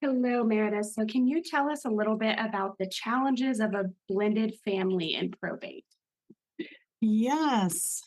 Hello, Meredith. So, can you tell us a little bit about the challenges of a blended family in probate? Yes.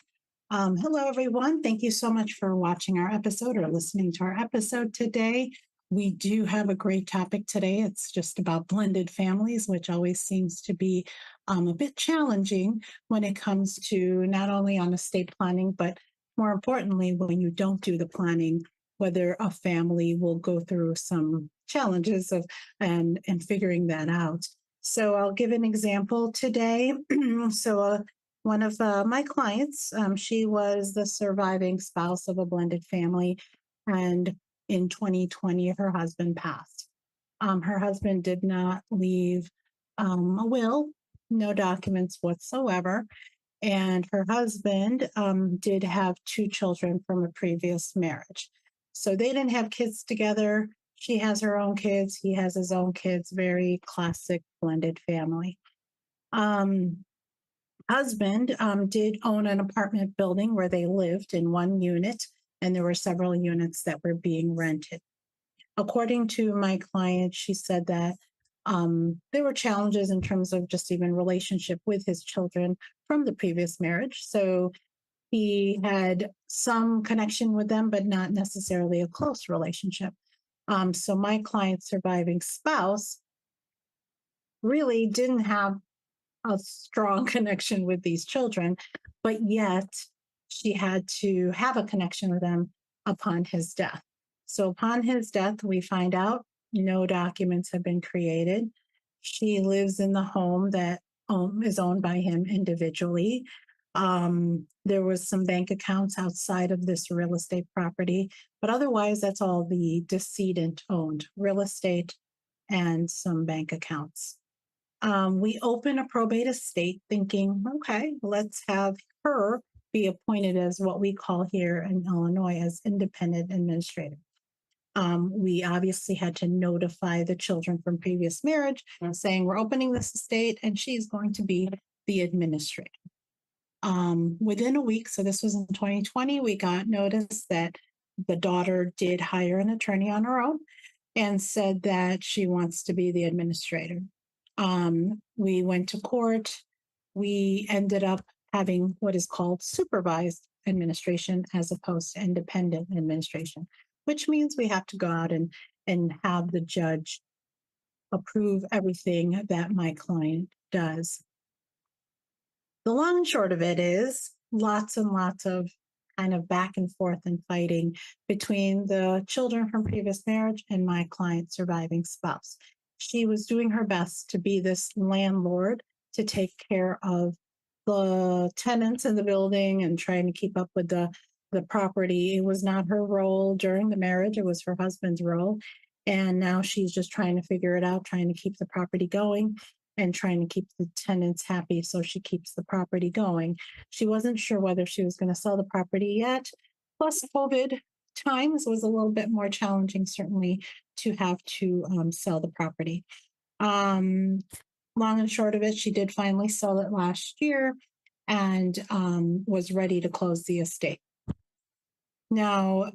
Hello, everyone. Thank you so much for watching our episode or listening to our episode today. We do have a great topic today. It's just about blended families, which always seems to be a bit challenging when it comes to not only on estate planning, but more importantly, when you don't do the planning, whether a family will go through some challenges of and figuring that out. So I'll give an example today. One of my clients, she was the surviving spouse of a blended family. And in 2020, her husband passed. Her husband did not leave a will, no documents whatsoever. And her husband did have two children from a previous marriage. So they didn't have kids together. She has her own kids. He has his own kids. Very classic blended family. Um, Husband did own an apartment building where they lived in one unit, and there were several units that were being rented. According to my client, she said that there were challenges in terms of just even relationship with his children from the previous marriage. So he had some connection with them, but not necessarily a close relationship. So my client's surviving spouse really didn't have a strong connection with these children, but yet she had to have a connection with them upon his death. So upon his death, we find out no documents have been created. She lives in the home that is owned by him individually. There was some bank accounts outside of this real estate property, but otherwise, that's all the decedent owned real estate and some bank accounts. We open a probate estate thinking, okay, let's have her be appointed as what we call here in Illinois as independent administrator. We obviously had to notify the children from previous marriage saying we're opening this estate and she's going to be the administrator. Within a week, so this was in 2020, we got notice that the daughter did hire an attorney on her own and said that she wants to be the administrator. We went to court. We ended up having what is called supervised administration as opposed to independent administration, which means we have to go out and have the judge approve everything that my client does. The long and short of it is lots and lots of kind of back and forth and fighting between the children from previous marriage and my client's surviving spouse. She was doing her best to be this landlord to take care of the tenants in the building and trying to keep up with the property. It was not her role during the marriage, it was her husband's role. And now she's just trying to figure it out, trying to keep the property going and trying to keep the tenants happy so she keeps the property going. She wasn't sure whether she was going to sell the property yet. Plus, COVID times was a little bit more challenging, certainly, to have to sell the property. Long and short of it, she did finally sell it last year and was ready to close the estate. Now,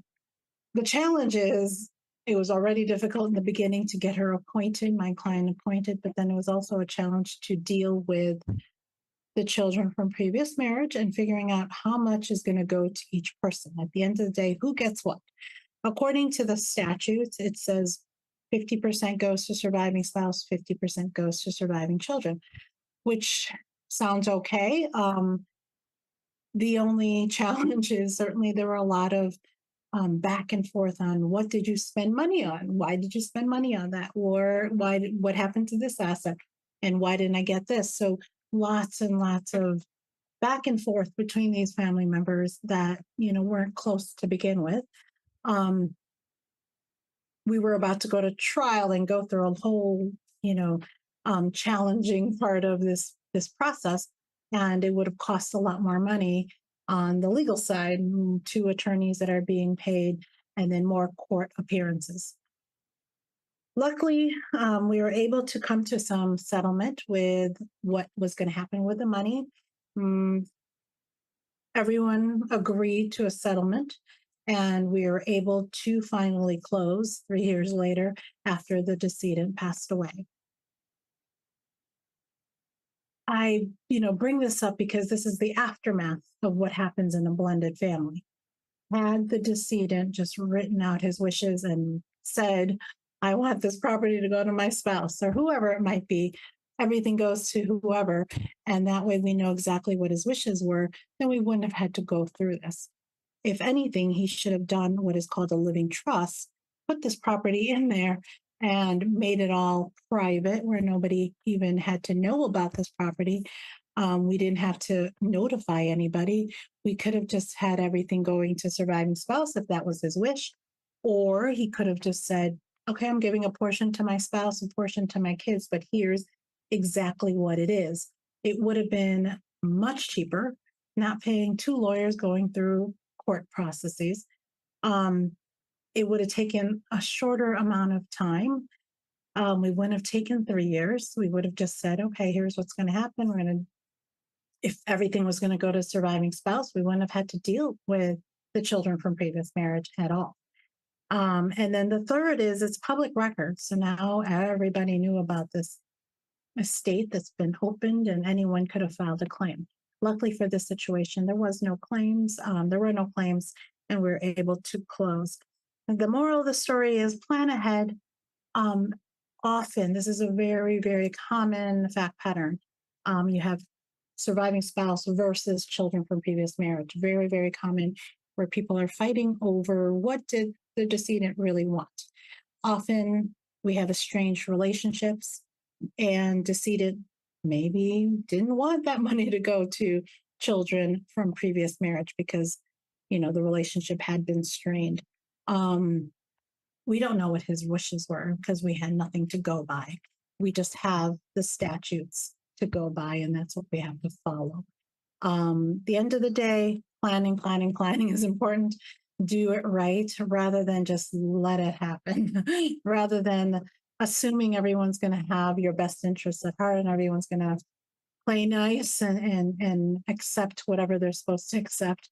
the challenge is it was already difficult in the beginning to get her appointed, my client appointed, but then it was also a challenge to deal with the children from previous marriage and figuring out how much is going to go to each person. At the end of the day, who gets what? According to the statutes, it says 50% goes to surviving spouse, 50% goes to surviving children, which sounds okay. The only challenge is certainly there were a lot of back and forth on what did you spend money on? Why did you spend money on that? Or what happened to this asset? And why didn't I get this? So lots and lots of back and forth between these family members that, weren't close to begin with. We were about to go to trial and go through a whole, challenging part of this process. And it would have cost a lot more money on the legal side, two attorneys that are being paid, and then more court appearances. Luckily, we were able to come to some settlement with what was going to happen with the money. Everyone agreed to a settlement. And we were able to finally close 3 years later after the decedent passed away. I bring this up because this is the aftermath of what happens in a blended family. Had the decedent just written out his wishes and said, I want this property to go to my spouse or whoever it might be, everything goes to whoever. And that way we know exactly what his wishes were, then we wouldn't have had to go through this. If anything, he should have done what is called a living trust, put this property in there and made it all private where nobody even had to know about this property. We didn't have to notify anybody. We could have just had everything going to surviving spouse if that was his wish. Or he could have just said, okay, I'm giving a portion to my spouse, a portion to my kids, but here's exactly what it is. It would have been much cheaper, not paying two lawyers going through court processes. Um, it would have taken a shorter amount of time. We wouldn't have taken 3 years. We would have just said, okay, here's what's going to happen. We're going to, if everything was going to go to surviving spouse, we wouldn't have had to deal with the children from previous marriage at all. And then the third is it's public record. So now everybody knew about this estate that's been opened and anyone could have filed a claim. Luckily for this situation, there was no claims. There were no claims and we were able to close. And the moral of the story is plan ahead. Um, Often, this is a very, very common fact pattern. You have surviving spouse versus children from previous marriage. Very, very common where people are fighting over what did the decedent really want. Often we have estranged relationships and decedent maybe didn't want that money to go to children from previous marriage because the relationship had been strained. um, we don't know what his wishes were because we had nothing to go by. We just have the statutes to go by and that's what we have to follow. The end of the day, planning is important. Do it right rather than just let it happen, rather than assuming everyone's going to have your best interests at heart and everyone's going to play nice and accept whatever they're supposed to accept.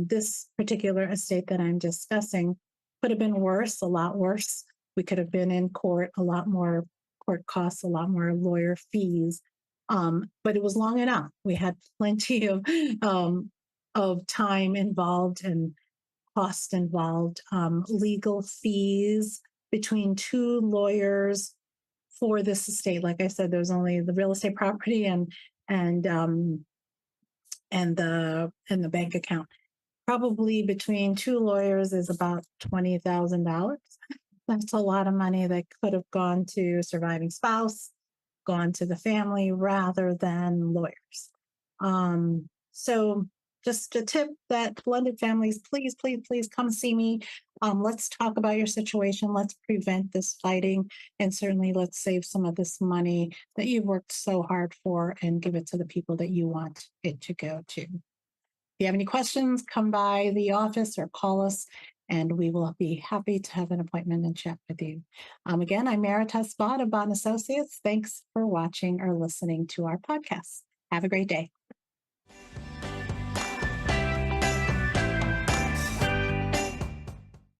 This particular estate that I'm discussing could have been worse, a lot worse. We could have been in court, a lot more court costs, a lot more lawyer fees. But it was long enough. We had plenty of time involved and cost involved, legal fees between two lawyers for this estate. Like I said, there's only the real estate property and and the bank account. Probably between two lawyers is about $20,000. That's a lot of money that could have gone to surviving spouse, gone to the family rather than lawyers. So just a tip that blended families, please, please, please come see me. Let's talk about your situation. Let's prevent this fighting. And certainly let's save some of this money that you've worked so hard for and give it to the people that you want it to go to. If you have any questions, come by the office or call us and we will be happy to have an appointment and chat with you. Again, I'm Bott of Bott Associates. Thanks for watching or listening to our podcast. Have a great day.